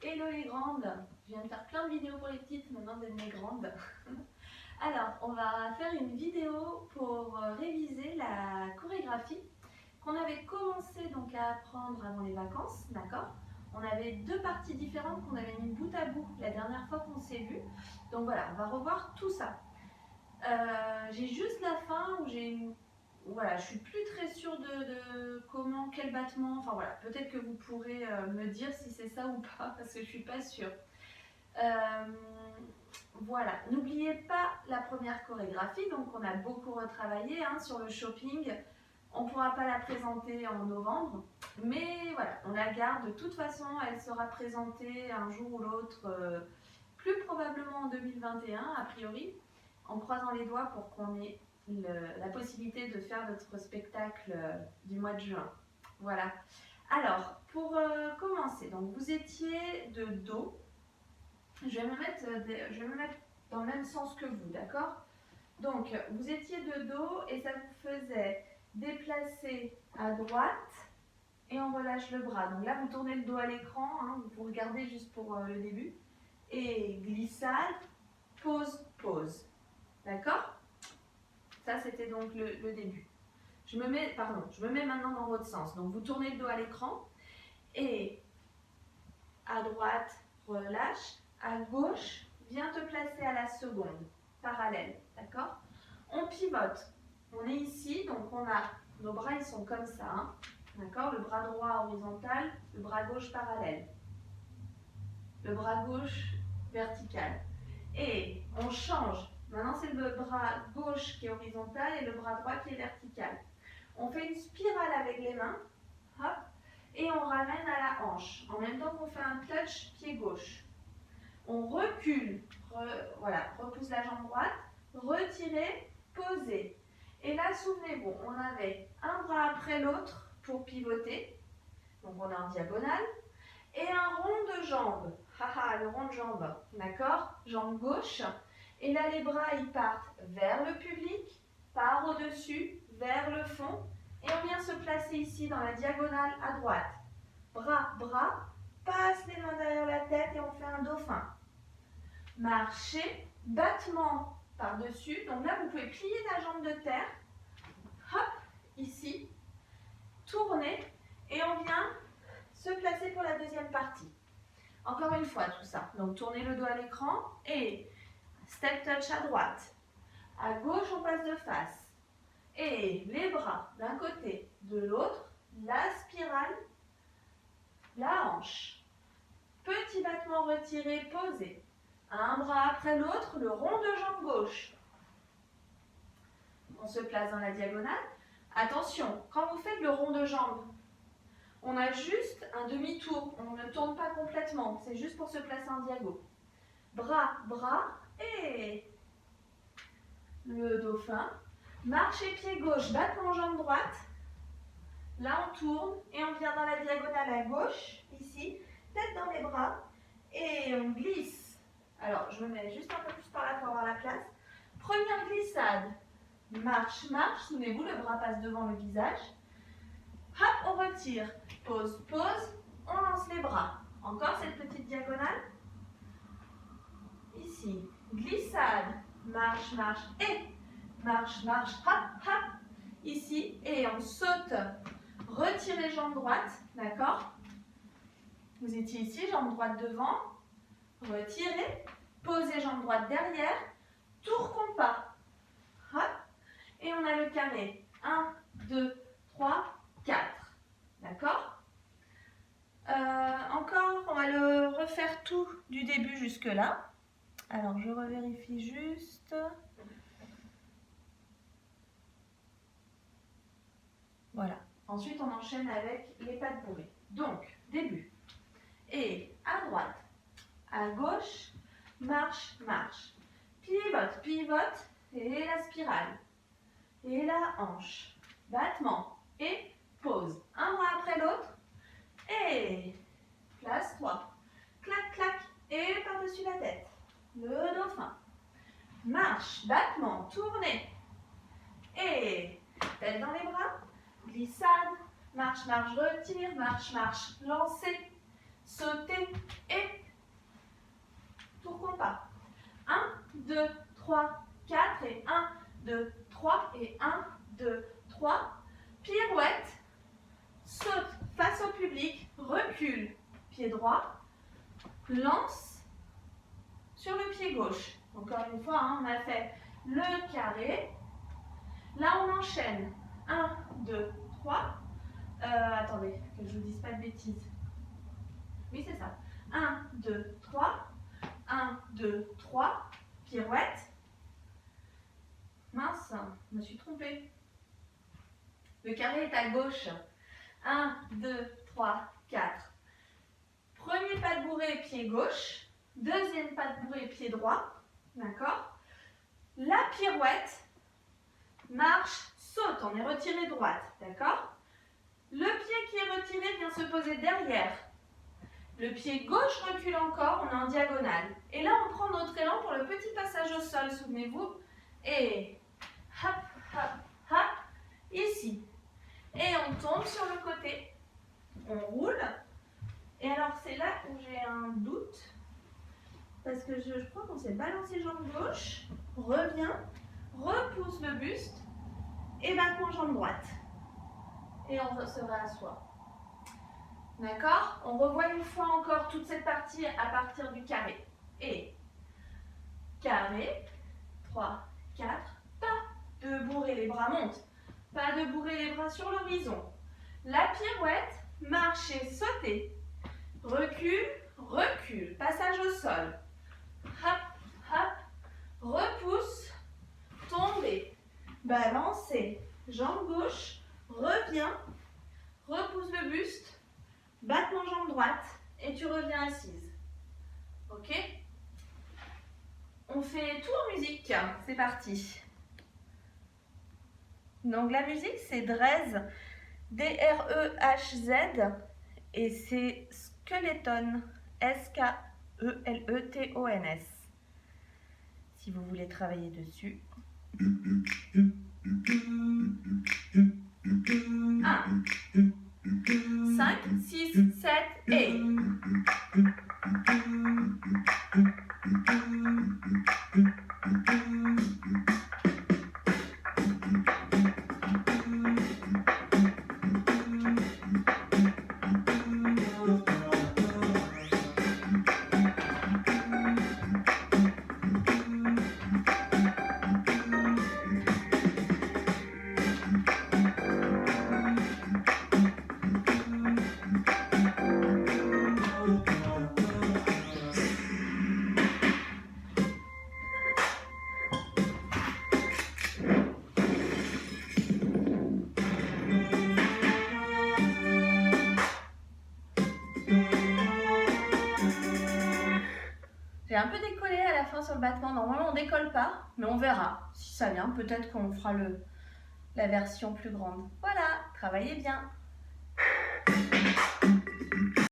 Hello les grandes, je viens de faire plein de vidéos pour les petites, maintenant vous êtes mes grandes. Alors, on va faire une vidéo pour réviser la chorégraphie qu'on avait commencé donc à apprendre avant les vacances, d'accord? On avait deux parties différentes qu'on avait mis bout à bout la dernière fois qu'on s'est vu. Donc voilà, on va revoir tout ça. J'ai juste la fin où voilà, je suis plus très sûre de comment, quel battement, enfin voilà, peut-être que vous pourrez me dire si c'est ça ou pas, parce que je suis pas sûre. Voilà, n'oubliez pas la première chorégraphie, donc on a beaucoup retravaillé sur le shopping. On ne pourra pas la présenter en novembre, mais voilà, on la garde. De toute façon, elle sera présentée un jour ou l'autre, plus probablement en 2021, a priori, en croisant les doigts pour qu'on ait la possibilité de faire notre spectacle du mois de juin. Voilà. Alors, pour commencer, donc vous étiez de dos. Je vais me mettre dans le même sens que vous, d'accord? Donc, vous étiez de dos et ça vous faisait déplacer à droite et on relâche le bras. Donc là, vous tournez le dos à l'écran, vous regardez juste pour le début. Et glissade, pause, pause. D'accord? Ça, c'était donc le début. Je me mets maintenant dans votre sens. Donc, vous tournez le dos à l'écran et à droite, relâche. À gauche, viens te placer à la seconde, parallèle. D'accord? On pivote. On est ici, donc nos bras, ils sont comme ça. D'accord? Le bras droit horizontal, le bras gauche parallèle. Le bras gauche vertical. Et on change. Maintenant, c'est le bras gauche qui est horizontal et le bras droit qui est vertical. On fait une spirale avec les mains. Hop, et on ramène à la hanche. En même temps qu'on fait un touch pied gauche. On recule. Voilà, repousse la jambe droite. Retirez, posez. Et là, souvenez-vous, on avait un bras après l'autre pour pivoter. Donc, on est en diagonale. Et un rond de jambe. Haha, le rond de jambe. D'accord? Jambe gauche. Et là, les bras, ils partent vers le public, par au-dessus, vers le fond. Et on vient se placer ici dans la diagonale à droite. Bras, bras, passe les mains derrière la tête et on fait un dauphin. Marcher, battement par-dessus. Donc là, vous pouvez plier la jambe de terre. Hop, ici. Tourner. Et on vient se placer pour la deuxième partie. Encore une fois, tout ça. Donc, tournez le dos à l'écran et step touch à droite. À gauche, on passe de face. Et les bras d'un côté, de l'autre, la spirale, la hanche. Petit battement retiré, posé. Un bras après l'autre, le rond de jambe gauche. On se place dans la diagonale. Attention, quand vous faites le rond de jambe, on a juste un demi-tour. On ne tourne pas complètement. C'est juste pour se placer en diago. Bras, bras et le dauphin. Marche et pied gauche, battement jambe droite. Là, on tourne et on vient dans la diagonale à gauche, ici, tête dans les bras. Et on glisse. Alors, je me mets juste un peu plus par là pour avoir la place. Première glissade. Marche, marche. Souvenez-vous, le bras passe devant le visage. Hop, on retire. Pause, pause. On lance les bras. Encore cette petite diagonale. Ici, glissade. Marche, marche et marche, marche, hop, hop. Ici, et on saute. Retirez jambe droite, d'accord? Vous étiez ici, jambe droite devant. Retirez. Posez jambe droite derrière. Tour compas. Hop. Et on a le carré. 1, 2, 3, 4. D'accord? Encore, on va le refaire tout du début jusque là. Alors, je revérifie juste. Voilà. Ensuite, on enchaîne avec les pattes bourrées. Donc, début. Et à droite, à gauche, marche, marche. Pivote, pivote, et la spirale. Et la hanche. Battement. Et pause. Un bras après l'autre. Et place-toi. Clac, clac. Et par-dessus la tête. Le dauphin. Marche, battement, tournez. Et tête dans les bras. Glissade. Marche, marche, retire. Marche, marche, lancez. sauter et tour compas. 1, 2, 3, 4 et 1, 2, 3 et 1, 2, 3. Pirouette, saute face au public, recule, pied droit, lance sur le pied gauche. Encore une fois, hein, on a fait le carré. Là, on enchaîne. 1, 2, 3. Attendez, que je ne vous dise pas de bêtises. Oui, c'est ça. 1, 2, 3. 1, 2, 3. Pirouette. Mince, je me suis trompée. Le carré est à gauche. 1, 2, 3, 4. Premier pas de bourrée, pied gauche. Deuxième pas de bourrée, pied droit. D'accord? La pirouette, marche, saute. On est retiré droite. D'accord? Le pied qui est retiré vient se poser derrière. Le pied gauche recule encore, on est en diagonale. Et là, on prend notre élan pour le petit passage au sol, souvenez-vous. Et hop, hop, hop, ici. Et on tombe sur le côté. On roule. Et alors, c'est là où j'ai un doute. Parce que je crois qu'on s'est balancé jambe gauche. Revient, repousse le buste. Et maintenant, jambe droite. Et on se réassoit. D'accord? On revoit une fois encore toute cette partie à partir du carré. Et carré, 3, 4, pas de bourrer, les bras montent. Pas de bourrer les bras sur l'horizon. La pirouette, marcher, sauter. Recule, recule, passage au sol. Hop, hop, repousse, tomber, balancer, jambe gauche, revient, repousse le buste, battement jambe droite et tu reviens assise. Ok? On fait tout en musique. C'est parti. Donc la musique c'est Drez, D-R-E-H-Z et c'est Skeleton, S-K-E-L-E-T-O-N-S. Si vous voulez travailler dessus. 1, 5, 6, 7 et... J'ai un peu décollé à la fin sur le battement. Normalement, on décolle pas, mais on verra. Si ça vient, peut-être qu'on fera la version plus grande. Voilà, travaillez bien.